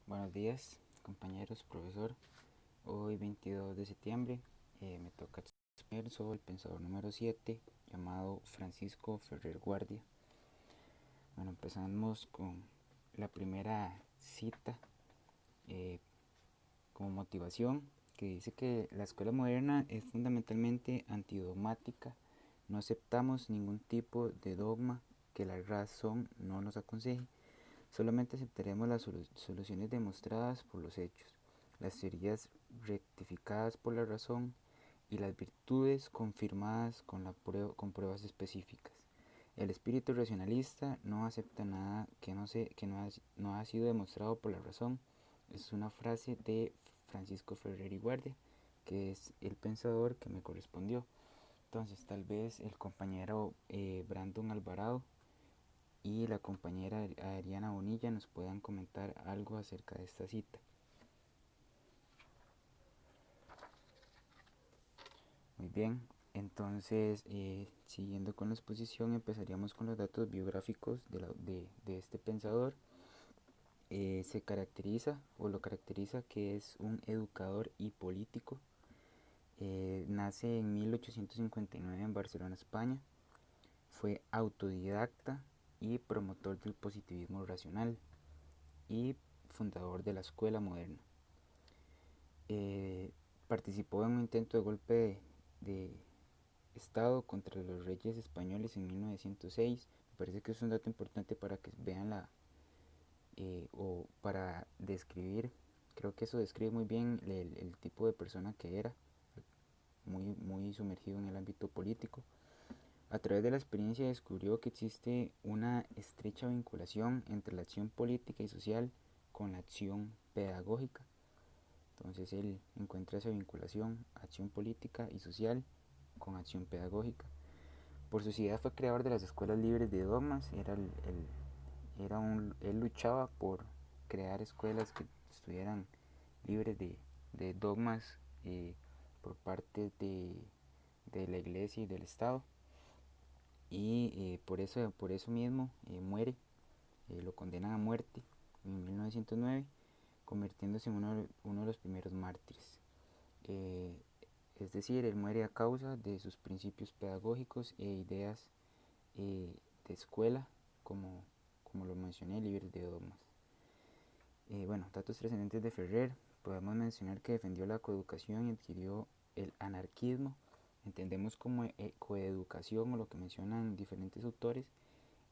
Buenos días, compañeros, profesor. Hoy 22 de septiembre me toca exponer sobre el pensador número 7 llamado Francisco Ferrer Guardia. Bueno, empezamos con la primera cita eh, como motivación, que dice que la escuela moderna es fundamentalmente antidogmática. No aceptamos ningún tipo de dogma que la razón no nos aconseje. Solamente aceptaremos las soluciones demostradas por los hechos, las teorías rectificadas por la razón y las virtudes confirmadas con pruebas específicas. El espíritu racionalista no acepta nada que no ha sido demostrado por la razón. Es una frase de Francisco Ferrer y Guardia, que es el pensador que me correspondió. Entonces, tal vez el compañero Brandon Alvarado y la compañera Ariana Bonilla nos puedan comentar algo acerca de esta cita. Muy bien, entonces siguiendo con la exposición empezaríamos con los datos biográficos de este pensador. Se caracteriza o lo caracteriza que es un educador y político. Nace en 1859 en Barcelona, España. Fue autodidacta y promotor del positivismo racional y fundador de la escuela moderna. Eh, Participó en un intento de golpe de Estado contra los reyes españoles en 1906. Me parece que es un dato importante para que vean o para describir, creo que eso describe muy bien el tipo de persona que era, muy sumergido en el ámbito político. A través de la experiencia descubrió que existe una estrecha vinculación entre la acción política y social con la acción pedagógica. Entonces él encuentra esa vinculación, acción política y social con acción pedagógica. Por su ciudad fue creador de las escuelas libres de dogmas. Él luchaba por crear escuelas que estuvieran libres de dogmas por parte de la iglesia y del Estado. Y por eso mismo muere, lo condenan a muerte en 1909, convirtiéndose en uno de los primeros mártires. Eh, es decir, él muere a causa de sus principios pedagógicos e ideas de escuela, como, como lo mencioné, libres de dogmas. Bueno, datos trascendentes de Ferrer. Podemos mencionar que defendió la coeducación y adquirió el anarquismo. Entendemos como coeducación, o lo que mencionan diferentes autores,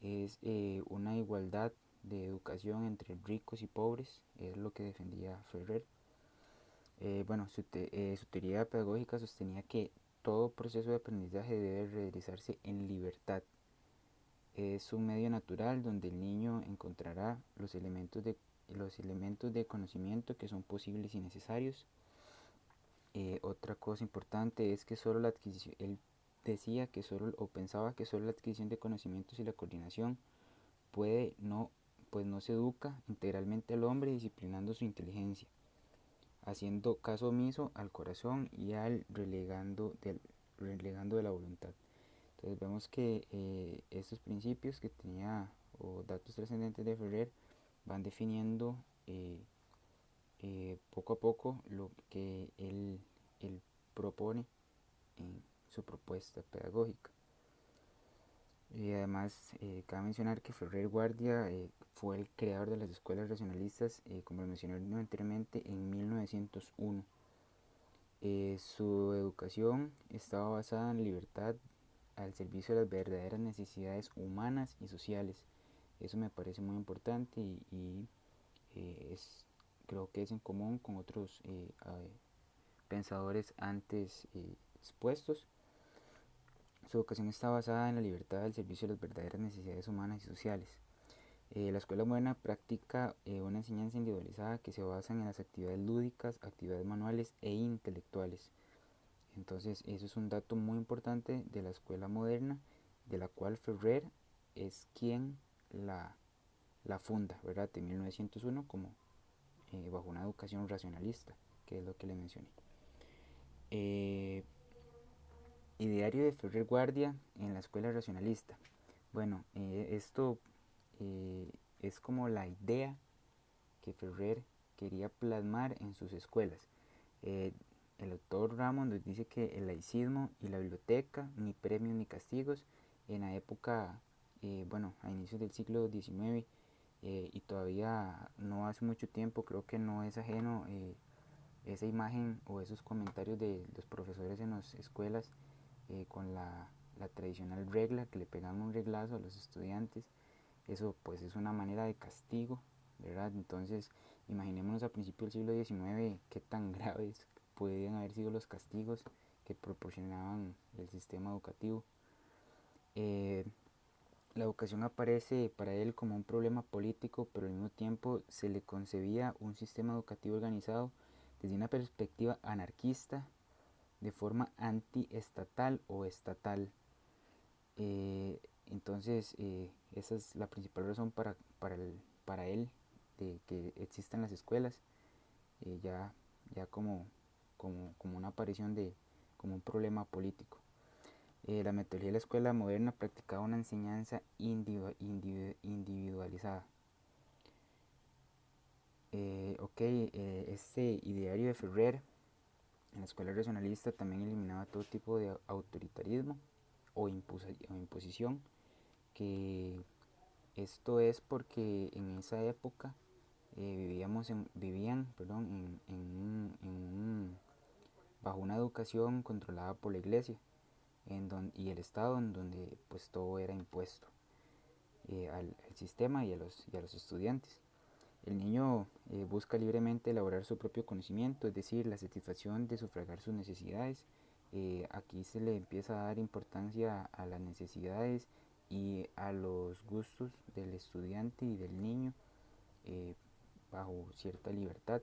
es una igualdad de educación entre ricos y pobres, es lo que defendía Ferrer. Bueno, su teoría pedagógica sostenía que todo proceso de aprendizaje debe realizarse en libertad. Es un medio natural donde el niño encontrará los elementos de conocimiento que son posibles y necesarios. Otra cosa importante es que solo la adquisición, él decía que solo o pensaba que solo la adquisición de conocimientos y la coordinación puede no, pues no se educa integralmente al hombre disciplinando su inteligencia, haciendo caso omiso al corazón y al relegando de la voluntad. Entonces vemos que estos principios que tenía o datos trascendentes de Ferrer van definiendo poco a poco lo que él propone en su propuesta pedagógica. Y además, cabe mencionar que Ferrer Guardia fue el creador de las escuelas racionalistas, como lo mencioné anteriormente, en 1901. Su educación estaba basada en libertad al servicio de las verdaderas necesidades humanas y sociales. Eso me parece muy importante y creo que es en común con otros pensadores antes expuestos. Su educación está basada en la libertad al servicio de las verdaderas necesidades humanas y sociales. La escuela moderna practica una enseñanza individualizada que se basa en las actividades lúdicas, actividades manuales e intelectuales. Entonces, eso es un dato muy importante de la escuela moderna, de la cual Ferrer es quien la funda, ¿verdad? De 1901 como bajo una educación racionalista, que es lo que le mencioné. Ideario de Ferrer Guardia en la escuela racionalista. Bueno, esto es como la idea que Ferrer quería plasmar en sus escuelas. El autor Ramos nos dice que el laicismo y la biblioteca, ni premios ni castigos, en la época, a inicios del siglo XIX, y todavía no hace mucho tiempo, creo que no es ajeno esa imagen o esos comentarios de los profesores en las escuelas, con la tradicional regla, que le pegan un reglazo a los estudiantes. Eso pues es una manera de castigo, ¿verdad? Entonces imaginémonos a principios del siglo XIX qué tan graves podían haber sido los castigos que proporcionaban el sistema educativo. La educación aparece para él como un problema político, pero al mismo tiempo se le concebía un sistema educativo organizado desde una perspectiva anarquista, de forma antiestatal o estatal. Entonces, esa es la principal razón para él de que existan las escuelas, ya como una aparición como un problema político. La metodología de la escuela moderna practicaba una enseñanza individualizada. Este ideario de Ferrer en la escuela racionalista también eliminaba todo tipo de autoritarismo o imposición, que esto es porque en esa época vivían bajo una educación controlada por la iglesia y el Estado, en donde pues todo era impuesto al sistema y a los estudiantes. El niño busca libremente elaborar su propio conocimiento, es decir, la satisfacción de sufragar sus necesidades. Aquí se le empieza a dar importancia a las necesidades y a los gustos del estudiante y del niño, bajo cierta libertad.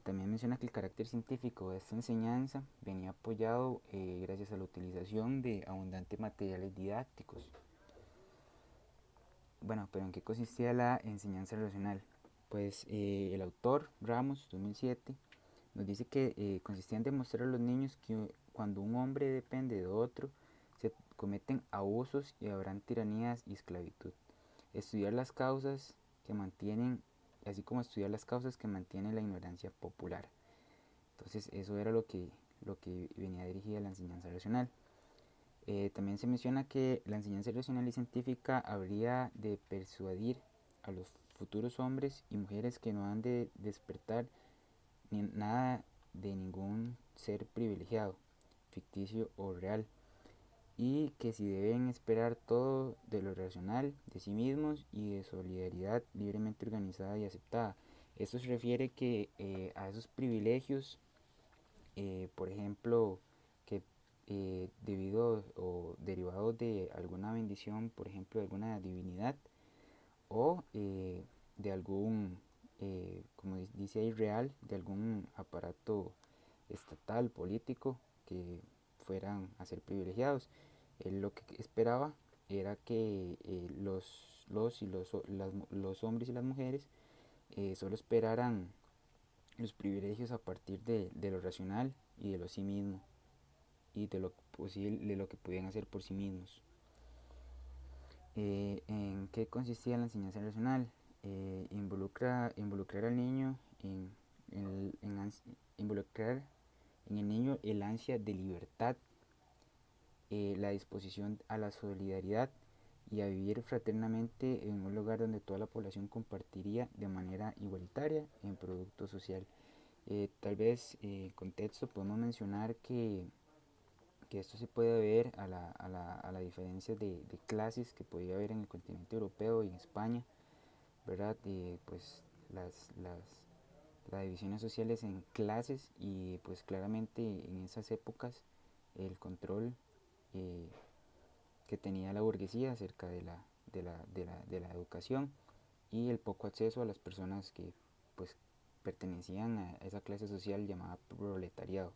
También menciona que el carácter científico de esta enseñanza venía apoyado gracias a la utilización de abundantes materiales didácticos. Bueno, pero ¿en qué consistía la enseñanza relacional? Pues el autor Ramos, 2007, nos dice que consistía en demostrar a los niños que cuando un hombre depende de otro, se cometen abusos y habrán tiranías y esclavitud. Estudiar las causas que mantienen, así como estudiar las causas que mantienen la ignorancia popular. Entonces eso era lo que venía dirigida a la enseñanza racional. También se menciona que la enseñanza racional y científica habría de persuadir a los futuros hombres y mujeres que no han de despertar nada de ningún ser privilegiado, ficticio o real, y que si deben esperar todo de lo racional, de sí mismos y de solidaridad libremente organizada y aceptada. Esto se refiere que a esos privilegios, por ejemplo, que debido o derivados de alguna bendición, por ejemplo, de alguna divinidad, o de algún, como dice ahí, real, de algún aparato estatal, político, que fueran a ser privilegiados. Él lo que esperaba era que los hombres y las mujeres solo esperaran los privilegios a partir de lo racional y de lo sí mismo, y de lo posible, de lo que podían hacer por sí mismos. ¿En qué consistía la enseñanza racional? Involucrar al niño involucrar en el niño el ansia de libertad, la disposición a la solidaridad y a vivir fraternamente en un lugar donde toda la población compartiría de manera igualitaria en producto social. Tal vez en contexto podemos mencionar que esto se puede ver a la diferencia de clases que podía haber en el continente europeo y en España, ¿verdad? Pues las divisiones sociales en clases, y pues claramente en esas épocas el control que tenía la burguesía acerca de la educación, y el poco acceso a las personas que pues pertenecían a esa clase social llamada proletariado.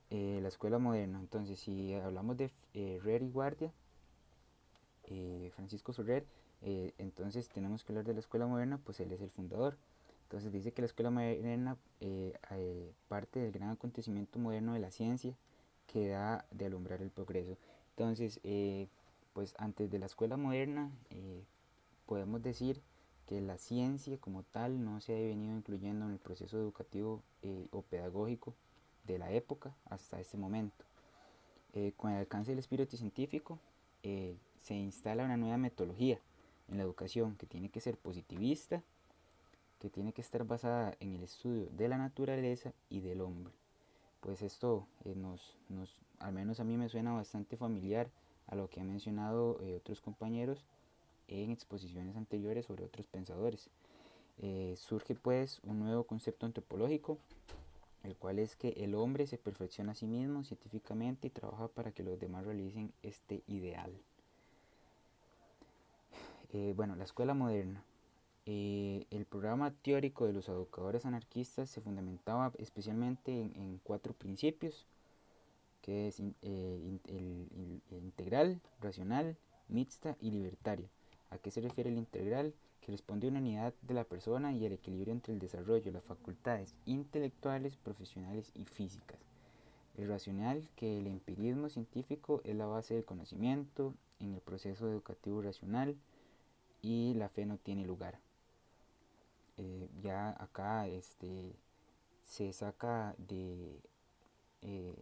La escuela moderna, entonces si hablamos de Ferrer y Guardia, Francisco Ferrer, entonces tenemos que hablar de la escuela moderna, pues él es el fundador. Entonces dice que la escuela moderna parte del gran acontecimiento moderno de la ciencia que da de alumbrar el progreso. Entonces, pues antes de la escuela moderna, podemos decir que la ciencia como tal no se ha venido incluyendo en el proceso educativo o pedagógico de la época hasta este momento. Con el alcance del espíritu científico se instala una nueva metodología en la educación que tiene que ser positivista, que tiene que estar basada en el estudio de la naturaleza y del hombre. Pues esto al menos a mí me suena bastante familiar a lo que han mencionado otros compañeros en exposiciones anteriores sobre otros pensadores. Surge pues un nuevo concepto antropológico, el cual es que el hombre se perfecciona a sí mismo científicamente y trabaja para que los demás realicen este ideal. Bueno, la escuela moderna. El programa teórico de los educadores anarquistas se fundamentaba especialmente en 4 principios, que es el integral, racional, mixta y libertaria. ¿A qué se refiere el integral? Que responde a una unidad de la persona y el equilibrio entre el desarrollo, las facultades intelectuales, profesionales y físicas. El racional, que el empirismo científico es la base del conocimiento en el proceso educativo racional y la fe no tiene lugar. Ya acá se saca eh,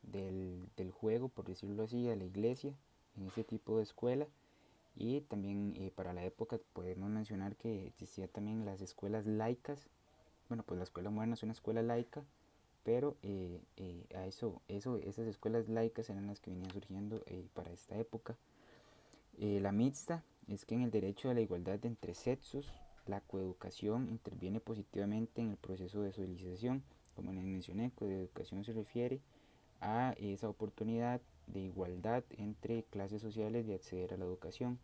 del juego, por decirlo así, a la iglesia en ese tipo de escuela. Y también para la época podemos mencionar que existía también las escuelas laicas. Bueno, pues la escuela moderna es una escuela laica, pero esas escuelas laicas eran las que venían surgiendo para esta época. La mixta es que en el derecho a la igualdad entre sexos, la coeducación interviene positivamente en el proceso de socialización. Como les mencioné, coeducación se refiere a esa oportunidad de igualdad entre clases sociales de acceder a la educación.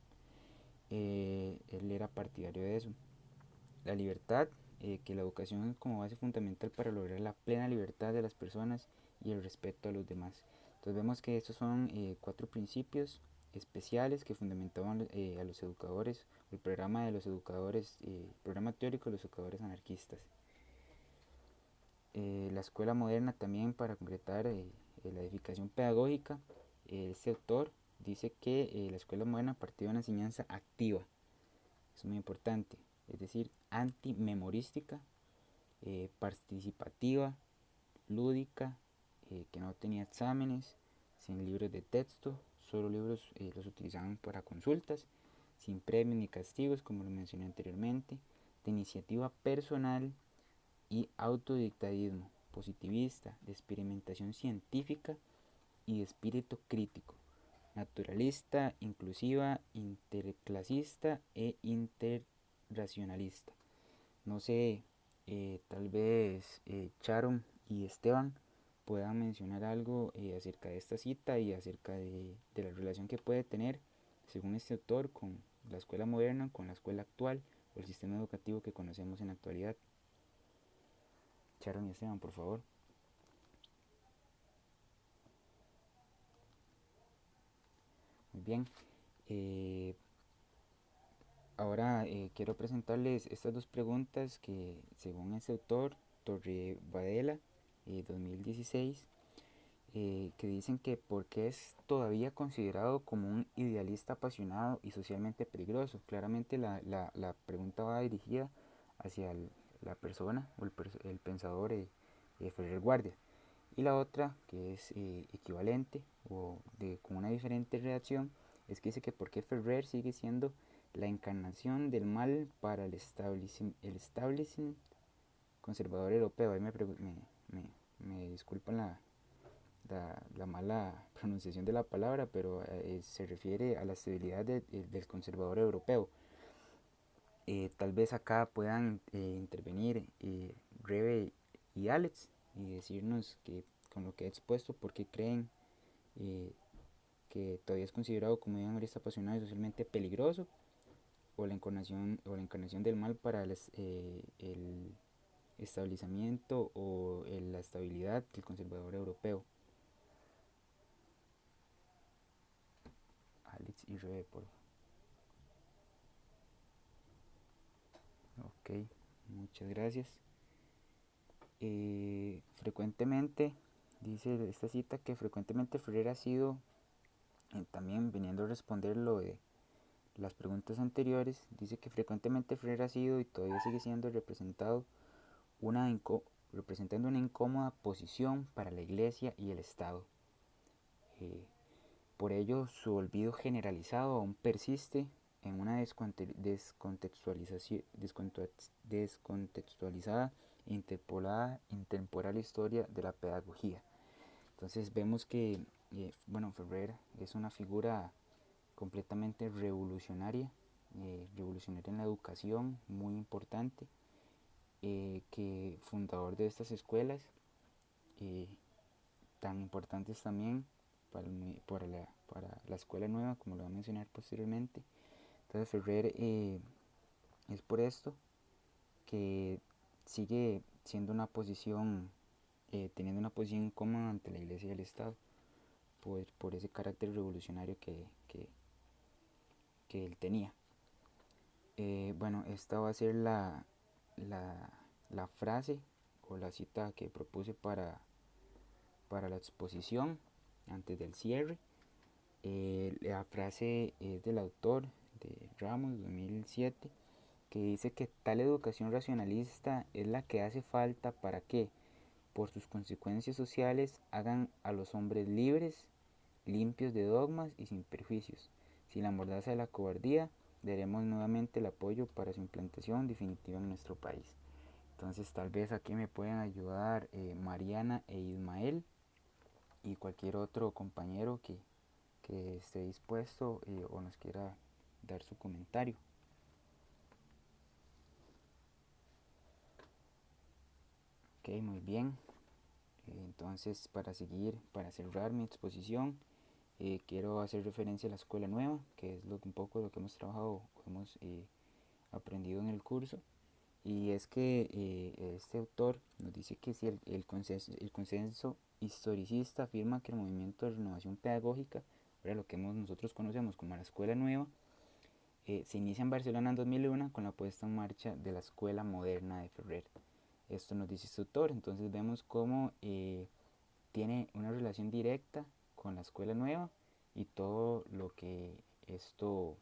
Él era partidario de eso. La libertad, que la educación es como base fundamental para lograr la plena libertad de las personas y el respeto a los demás. Entonces vemos que estos son 4 principios especiales que fundamentaban a los educadores, el programa de los educadores, programa teórico de los educadores anarquistas. La escuela moderna también, para concretar la edificación pedagógica, este autor dice que la escuela moderna partió de una enseñanza activa, es muy importante, es decir, antimemorística, participativa, lúdica, que no tenía exámenes, sin libros de texto, solo libros los utilizaban para consultas, sin premios ni castigos, como lo mencioné anteriormente, de iniciativa personal y autodidactismo, positivista, de experimentación científica y de espíritu crítico, naturalista, inclusiva, interclasista e interracionalista. No sé, tal vez Sharon y Esteban puedan mencionar algo acerca de esta cita y acerca de la relación que puede tener, según este autor, con la escuela moderna, con la escuela actual o el sistema educativo que conocemos en la actualidad. Sharon y Esteban, por favor. Muy bien. Ahora quiero presentarles estas 2 preguntas que, según este autor, Torrebadella, 2016, que dicen que por qué es todavía considerado como un idealista apasionado y socialmente peligroso. Claramente la pregunta va dirigida hacia la persona o el pensador Ferrer Guardia. Y la otra, que es equivalente o con una diferente redacción, es que dice que por qué Ferrer sigue siendo la encarnación del mal para el establishment conservador europeo. Ahí me disculpan la mala pronunciación de la palabra, pero se refiere a la estabilidad del conservador europeo. Tal vez acá puedan intervenir Rebe y Alex y decirnos que con lo que he expuesto, por qué creen que todavía es considerado como un humorista apasionado y socialmente peligroso, o la encarnación del mal para el establecimiento o la estabilidad del conservador europeo. Alex y Rebe, por favor. Ok, muchas gracias. Frecuentemente, dice esta cita, que frecuentemente Ferrer ha sido, también viniendo a responder las preguntas anteriores, dice que frecuentemente Ferrer ha sido y todavía sigue siendo una representando una incómoda posición para la Iglesia y el Estado. Eh, por ello, su olvido generalizado aún persiste en una descontextualizada e intemporal historia de la pedagogía. Entonces vemos que Ferrer es una figura completamente revolucionaria en la educación, muy importante, que fundador de estas escuelas eh, tan importantes también para la escuela nueva, como lo voy a mencionar posteriormente. Entonces Ferrer es por esto que sigue siendo teniendo una posición incómoda ante la Iglesia y el Estado, por ese carácter revolucionario que él tenía. Esta va a ser la, la frase o la cita que propuse para la exposición antes del cierre. La frase es del autor de Ramos 2007, que dice que tal educación racionalista es la que hace falta para que, por sus consecuencias sociales, hagan a los hombres libres, limpios de dogmas y sin perjuicios. Sin la mordaza de la cobardía, daremos nuevamente el apoyo para su implantación definitiva en nuestro país. Entonces tal vez aquí me pueden ayudar Mariana e Ismael y cualquier otro compañero que esté dispuesto o nos quiera dar su comentario. Ok, muy bien. Entonces para cerrar mi exposición, quiero hacer referencia a la escuela nueva, que es un poco lo que hemos trabajado, hemos aprendido en el curso. Y es que este autor nos dice que si el consenso historicista afirma que el movimiento de renovación pedagógica, lo que nosotros conocemos como la escuela nueva, se inicia en Barcelona en 2001 con la puesta en marcha de la escuela moderna de Ferrer. Esto nos dice este autor. Entonces vemos cómo tiene una relación directa con la escuela nueva y todo lo que esto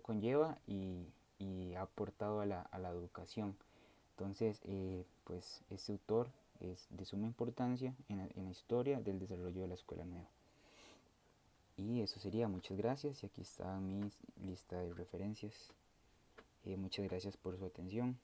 conlleva y ha aportado a la educación. Entonces, pues este autor es de suma importancia en la historia del desarrollo de la escuela nueva. Y eso sería, muchas gracias, y aquí está mi lista de referencias. Muchas gracias por su atención.